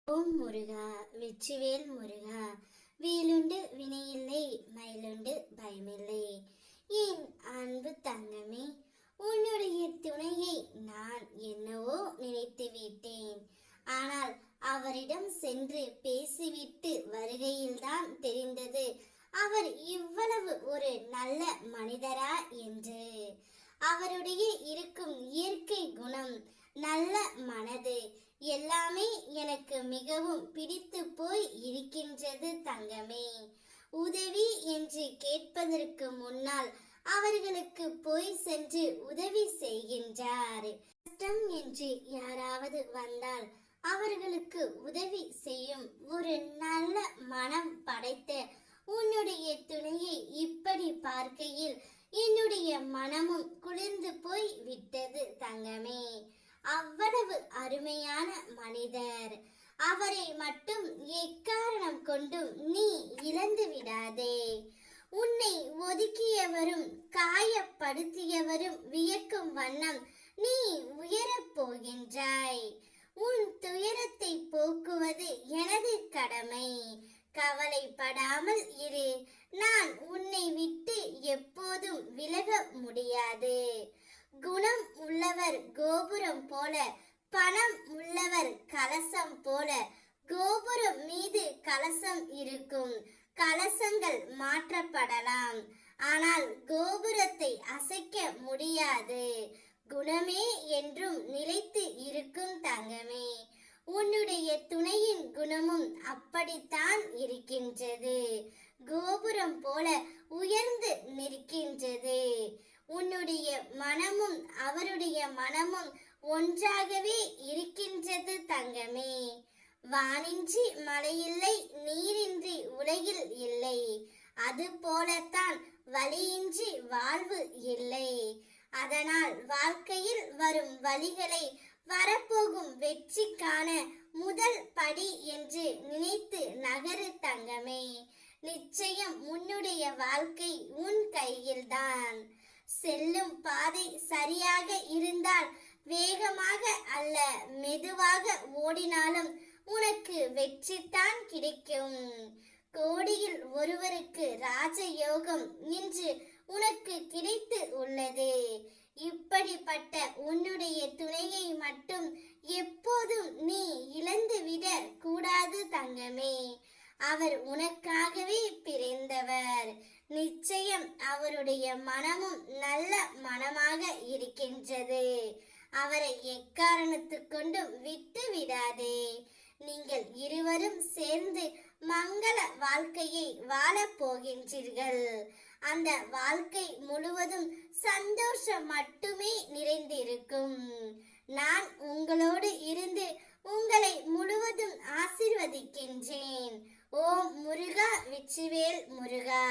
ஓம் முருகா வெற்றிவேல் முருகா, வேலுண்டு வினையில்லை, மயிலுண்டு பயமில்லை. என் அன்பு தங்கமே, உன்னுடைய துணையை நான் என்னவோ நினைத்து விட்டேன். ஆனால் அவரிடம் சென்று பேசிவிட்டு வருகையில்தான் தெரிந்தது அவர் இவ்வளவு ஒரு நல்ல மனிதரா என்று. அவருடைய இருக்கும் இயற்கை குணம், நல்ல மனது எல்லாமே எனக்கு மிகவும் பிடித்து போய் இருக்கின்றது தங்கமே. உதவி என்று கேட்பதற்கு முன்னால் அவர்களுக்கு போய் சென்று உதவி செய்கின்றார். கஷ்டம் என்று யாராவது வந்தால் அவர்களுக்கு உதவி செய்யும் ஒரு நல்ல மனம் படைத்த உன்னுடைய துணையை இப்படி பார்க்கையில் என்னுடைய மனமும் குளிர்ந்து போய் விட்டது தங்கமே. அவ்வளவு அருமையான மனிதர். அவரை மட்டும் எக்காரணம் கொண்டும் நீ இழந்து விடாதே. உன்னை ஒதுக்கியவரும் காயப்படுத்தியவரும் வியக்கும் வண்ணம் நீ உயரப் போகின்றாய். உன் துயரத்தை போக்குவது எனது கடமை. கவலைப்படாமல் இரு. நான் உன்னை விட்டு எப்போதும் விலக முடியாது. குணம் உள்ளவர் கோபுரம் போல, பணம் உள்ளவர் கலசம் போல. கோபுரம் மீது கலசம் இருக்கும். கலசங்கள் மாற்றப்படலாம், ஆனால் கோபுரத்தை அசைக்க முடியாது. குணமே என்றும் நிலைத்து இருக்கும் தங்கமே. உன்னுடைய துணையின் குணமும் அப்படித்தான் இருக்கின்றது. கோபுரம் போல உயர்ந்து நிற்கின்றது. உன்னுடைய மனமும் அவருடைய மனமும் ஒன்றாகவே இருக்கின்றது தங்கமே. வானின்றி மழையில்லை, நீரின்றி உலகில் இல்லை. அது போலத்தான் வலியின்றி வாழ்வு இல்லை. அதனால் வாழ்க்கையில் வரும் வழிகளை வரப்போகும் வெற்றிக்கான முதல் படி என்று நினைத்து நகரு தங்கமே. நிச்சயம் உன்னுடைய வாழ்க்கை உன் கையில்தான். செல்லும் பாதை சரியாக இருந்தால் வேகமாக அல்ல, மெதுவாக ஓடினாலும் உனக்கு வெற்றிதான் கிடைக்கும். கோடியில் ஒருவருக்கு ராஜயோகம் இன்று உனக்கு கிடைத்து உள்ளது. இப்படிப்பட்ட உன்னுடைய துணையை மட்டும் எப்போதும் நீ இழந்து விட கூடாது தங்கமே. அவர் உனக்காகவே பிறந்தவர். நிச்சயம் அவருடைய மனமும் நல்ல மனமாக இருக்கின்றது. அவரை எக்காரணத்து கொண்டும் விட்டு விடாதே. நீங்கள் இருவரும் சேர்ந்து மங்கள வாழ்க்கையை வாழப் போகின்றீர்கள். அந்த வாழ்க்கை முழுவதும் சந்தோஷம் மட்டுமே நிறைந்திருக்கும். நான் உங்களோடு இருந்து உங்களை முழுவதும் ஆசீர்வதிக்கின்றேன். ஓம் முருகா வெற்றிவேல் முருகா.